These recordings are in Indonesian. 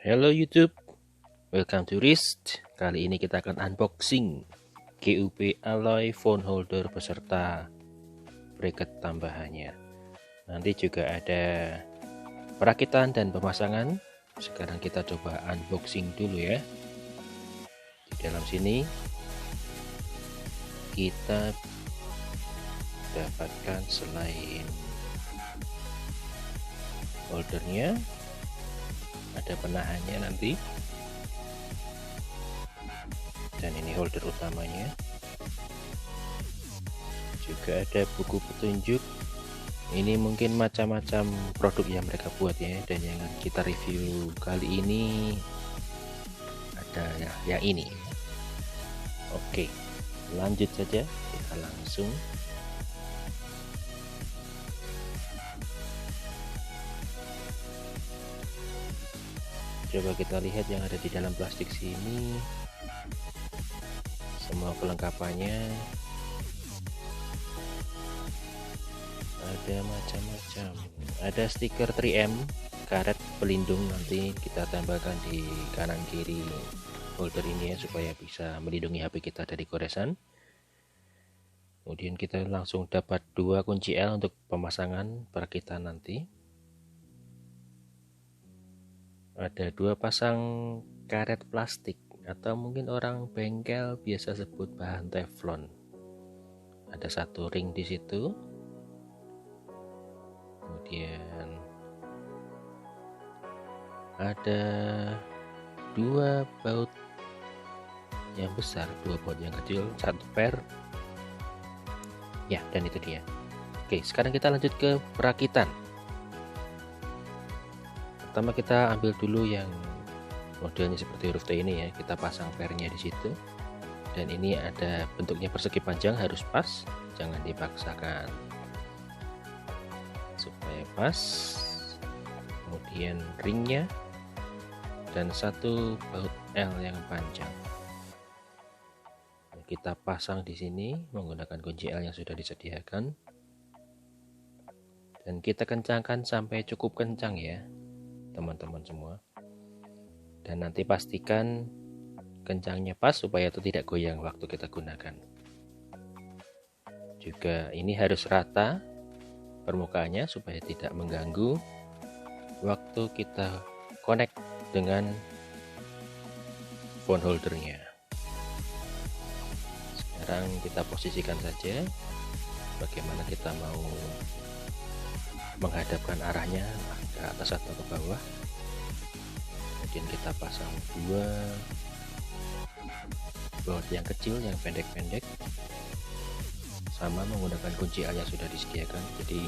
Hello YouTube, welcome to Wrist. Kali ini kita akan unboxing GUP Alloy phone holder beserta bracket tambahannya. Nanti juga ada perakitan dan pemasangan. Sekarang kita coba unboxing dulu ya. Di dalam sini kita dapatkan selain holdernya, ada penahannya nanti, dan ini holder utamanya. Juga ada buku petunjuk. Ini mungkin macam-macam produk yang mereka buat ya, dan yang kita review kali ini ada yang ini. Oke, lanjut saja, kita langsung coba kita lihat yang ada di dalam plastik sini. Semua kelengkapannya ada macam-macam. Ada stiker 3M, karet pelindung, nanti kita tambahkan di kanan kiri holder ini ya, supaya bisa melindungi HP kita dari goresan. Kemudian kita langsung dapat 2 kunci L untuk pemasangan perakitan nanti. Ada 2 pasang karet plastik, atau mungkin orang bengkel biasa sebut bahan teflon. Ada 1 ring di situ. Kemudian ada 2 baut yang besar, 2 baut yang kecil, 1 pair. Ya, dan itu dia. Oke, sekarang kita lanjut ke perakitan. Pertama kita ambil dulu yang modelnya seperti huruf T ini ya, kita pasang pairnya di situ. Dan ini ada bentuknya persegi panjang, harus pas, jangan dipaksakan, supaya pas. Kemudian ringnya dan 1 baut L yang panjang. Kita pasang di sini menggunakan kunci L yang sudah disediakan, dan kita kencangkan sampai cukup kencang ya teman-teman semua. Dan nanti pastikan kencangnya pas supaya itu tidak goyang waktu kita gunakan. Juga ini harus rata permukaannya supaya tidak mengganggu waktu kita connect dengan phone holdernya. Sekarang kita posisikan saja bagaimana kita mau menghadapkan arahnya, ke atas atau ke bawah. Kemudian kita pasang 2 baut yang kecil, yang pendek-pendek, sama menggunakan kunci L yang sudah disediakan. Jadi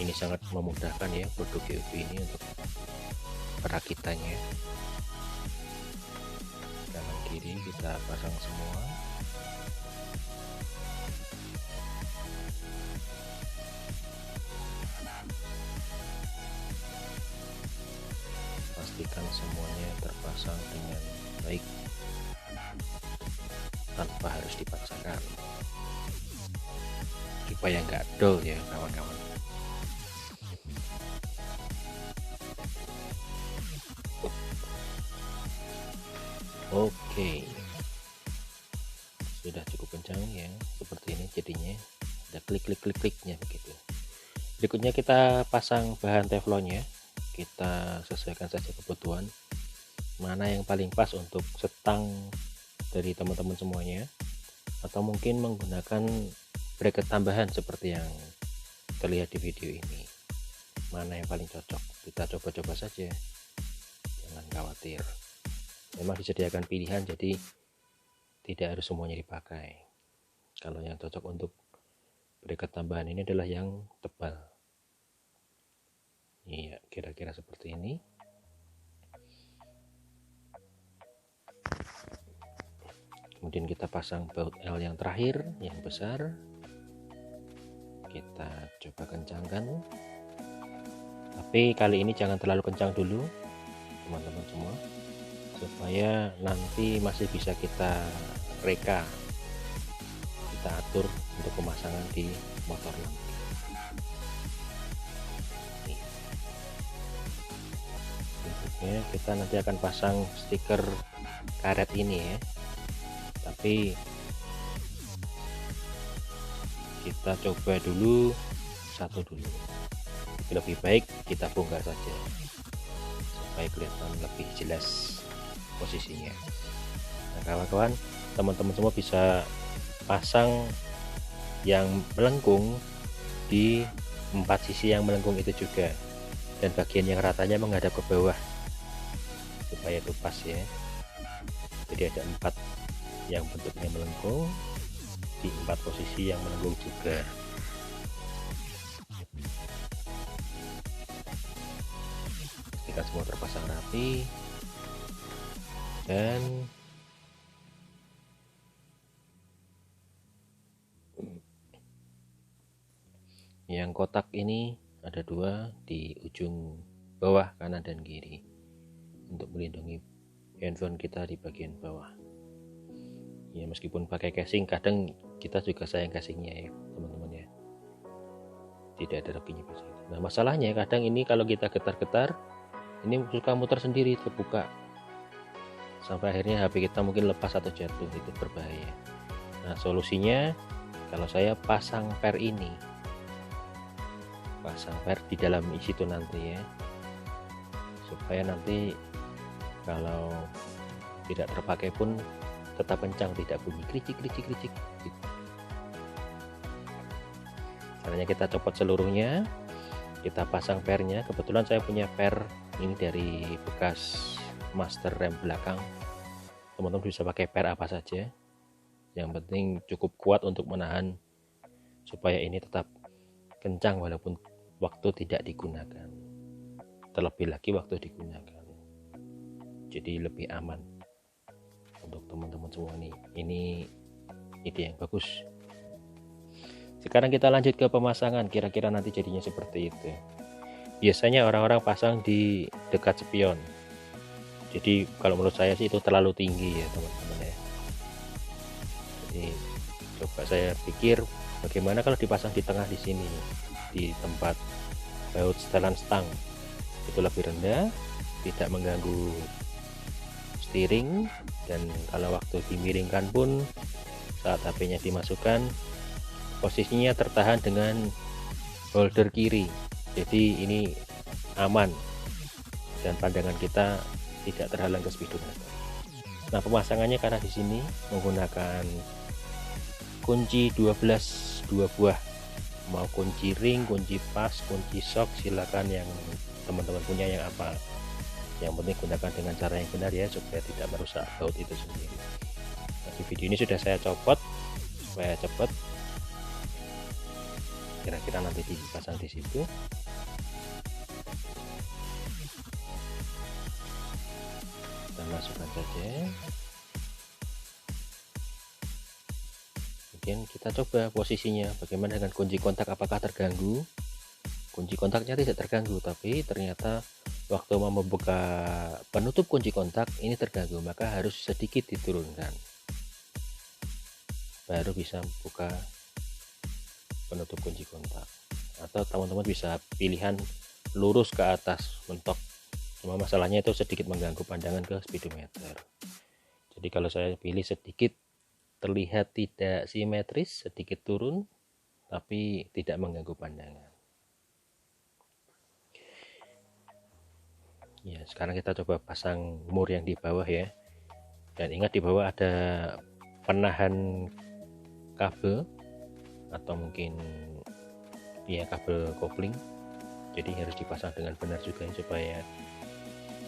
ini sangat memudahkan ya produk GUP ini untuk perakitannya. Kanan kiri kita pasang semua. Pastikan semuanya terpasang dengan baik tanpa harus dipaksakan, supaya nggak dol ya kawan-kawan. Oke, sudah cukup kencang ya, seperti ini jadinya, ada klik-klik-klik-kliknya begitu. Berikutnya kita pasang bahan teflonnya. Kita sesuaikan saja kebutuhan, mana yang paling pas untuk setang dari teman-teman semuanya, atau mungkin menggunakan bracket tambahan seperti yang terlihat di video ini. Mana yang paling cocok, kita coba-coba saja, jangan khawatir. Memang disediakan pilihan, jadi tidak harus semuanya dipakai. Kalau yang cocok untuk bracket tambahan ini adalah yang tebal. Iya, kira-kira seperti ini. Kemudian kita pasang baut L yang terakhir, yang besar. Kita coba kencangkan. Tapi kali ini jangan terlalu kencang dulu, teman-teman semua, supaya nanti masih bisa kita reka, kita atur untuk pemasangan di motor nanti. ya. Kita nanti akan pasang stiker karet ini ya, tapi kita coba dulu satu dulu. Lebih baik kita bongkar saja supaya kelihatan lebih jelas posisinya. Nah kawan-kawan, teman-teman semua bisa pasang yang melengkung di 4 sisi yang melengkung itu juga, dan bagian yang ratanya menghadap ke bawah supaya itu pas ya. Jadi ada 4 yang bentuknya melengkung di 4 posisi yang melengkung juga. Pastikan semua terpasang rapi, dan yang kotak ini ada 2 di ujung bawah kanan dan kiri untuk melindungi handphone kita di bagian bawah ya. Meskipun pakai casing, kadang kita juga sayang casingnya ya teman-teman ya, tidak ada rapinya bisa. Nah masalahnya kadang ini kalau kita getar-getar ini suka muter sendiri, terbuka sampai akhirnya HP kita mungkin lepas atau jatuh, itu berbahaya. Nah solusinya, kalau saya pasang per ini, pasang per di dalam situ nanti ya, supaya nanti kalau tidak terpakai pun tetap kencang, tidak bunyi kricik. Caranya kita copot seluruhnya, kita pasang pernya. Kebetulan saya punya per ini dari bekas master rem belakang. Teman-teman bisa pakai per apa saja, yang penting cukup kuat untuk menahan supaya ini tetap kencang walaupun waktu tidak digunakan, terlebih lagi waktu digunakan, jadi lebih aman untuk teman-teman semua nih. Ini ide yang bagus. Sekarang kita lanjut ke pemasangan, kira-kira nanti jadinya seperti itu. Biasanya orang-orang pasang di dekat spion, jadi kalau menurut saya sih itu terlalu tinggi ya teman-teman ya. Jadi coba saya pikir bagaimana kalau dipasang di tengah di sini, di tempat baut setelan stang, itu lebih rendah, tidak mengganggu steering, dan kalau waktu dimiringkan pun saat HP-nya dimasukkan posisinya tertahan dengan holder kiri, jadi ini aman dan pandangan kita tidak terhalang ke speedometer. Nah pemasangannya karena di sini menggunakan kunci 12 2 buah, mau kunci ring, kunci pas, kunci shock, silakan yang teman-teman punya yang apa. Yang penting gunakan dengan cara yang benar ya, supaya tidak merusak baut itu sendiri. Nah, di video ini sudah saya copot supaya cepat, kira-kira nanti dipasang di situ. Kita masukkan saja. Kemudian kita coba posisinya bagaimana dengan kunci kontak, apakah terganggu. Kunci kontaknya tidak terganggu, tapi ternyata waktu mau membuka penutup kunci kontak ini terganggu, maka harus sedikit diturunkan baru bisa buka penutup kunci kontak. Atau teman-teman bisa pilihan lurus ke atas mentok, cuma masalahnya itu sedikit mengganggu pandangan ke speedometer. Jadi kalau saya pilih sedikit terlihat tidak simetris, sedikit turun tapi tidak mengganggu pandangan. Ya, sekarang kita coba pasang mur yang di bawah ya. Dan ingat di bawah ada penahan kabel atau mungkin ya kabel kopling. Jadi harus dipasang dengan benar juga supaya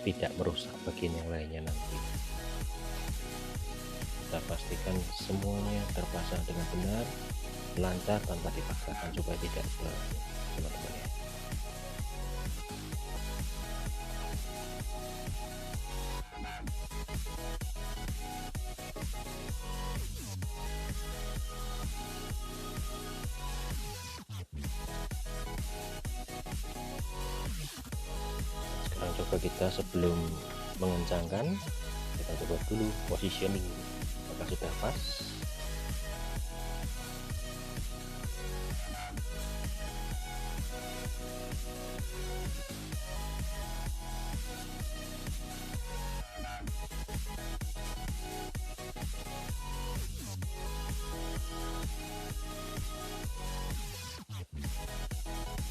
tidak merusak bagian yang lainnya nanti. Kita pastikan semuanya terpasang dengan benar, lancar tanpa dipaksakan supaya tidak teman-teman ya. Sekarang coba kita sebelum mengencangkan, kita coba dulu positioning apakah sudah pas.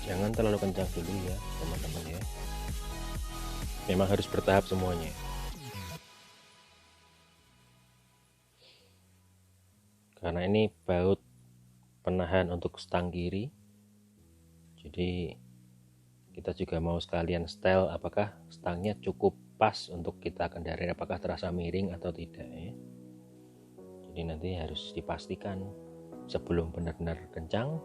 Jangan terlalu kencang dulu ya teman-teman ya, memang harus bertahap semuanya. Karena ini baut penahan untuk stang kiri, jadi kita juga mau sekalian style apakah stangnya cukup pas untuk kita kendarai, apakah terasa miring atau tidak ya. Jadi nanti harus dipastikan sebelum benar-benar kencang,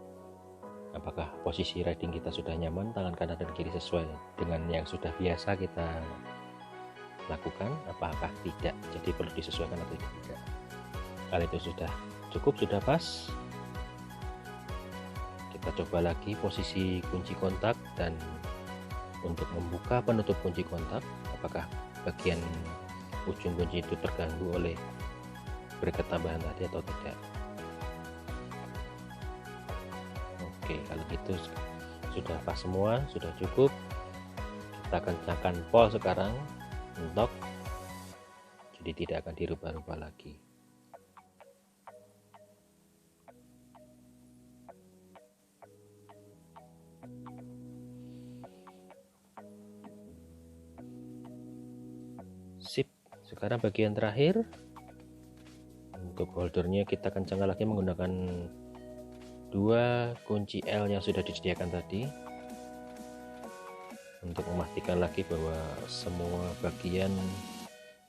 apakah posisi riding kita sudah nyaman, tangan kanan dan kiri sesuai dengan yang sudah biasa kita lakukan, apakah tidak, jadi perlu disesuaikan atau tidak. Kalau itu sudah cukup, sudah pas, kita coba lagi posisi kunci kontak, dan untuk membuka penutup kunci kontak, apakah bagian ujung kunci itu terganggu oleh bracket tambahan tadi atau tidak. Oke, kalau gitu sudah pas semua, sudah cukup. Kita kencangkan pol sekarang untuk, jadi tidak akan dirubah-rubah lagi. Sip, sekarang bagian terakhir untuk holdernya kita kencangkan lagi menggunakan 2 kunci L yang sudah disediakan tadi, untuk memastikan lagi bahwa semua bagian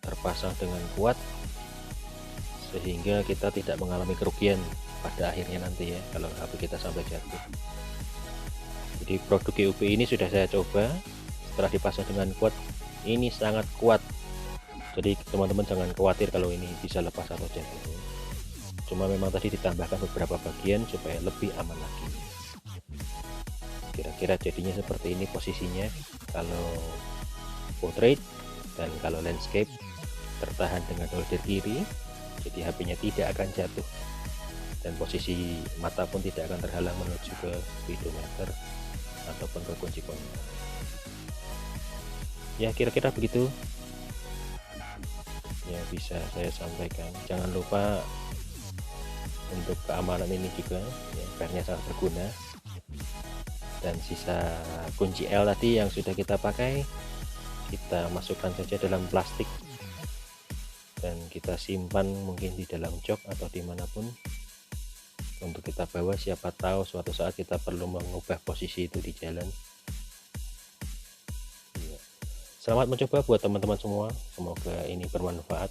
terpasang dengan kuat sehingga kita tidak mengalami kerugian pada akhirnya nanti ya kalau HP kita sampai jatuh. Jadi produk GUP ini sudah saya coba, setelah dipasang dengan kuat ini sangat kuat, jadi teman-teman jangan khawatir kalau ini bisa lepas atau jatuh. Cuma memang tadi ditambahkan beberapa bagian supaya lebih aman lagi. Kira-kira jadinya seperti ini posisinya kalau portrait, dan kalau landscape tertahan dengan holder kiri, jadi HP-nya tidak akan jatuh dan posisi mata pun tidak akan terhalang menuju ke speedometer ataupun ke kunci kontak. Ya kira-kira begitu yang bisa saya sampaikan. Jangan lupa untuk keamanan ini juga ya, pernya sangat berguna. Dan sisa kunci L tadi yang sudah kita pakai, kita masukkan saja dalam plastik dan kita simpan mungkin di dalam jok atau dimanapun untuk kita bawa, siapa tahu suatu saat kita perlu mengubah posisi itu di jalan. Selamat mencoba buat teman-teman semua, semoga ini bermanfaat.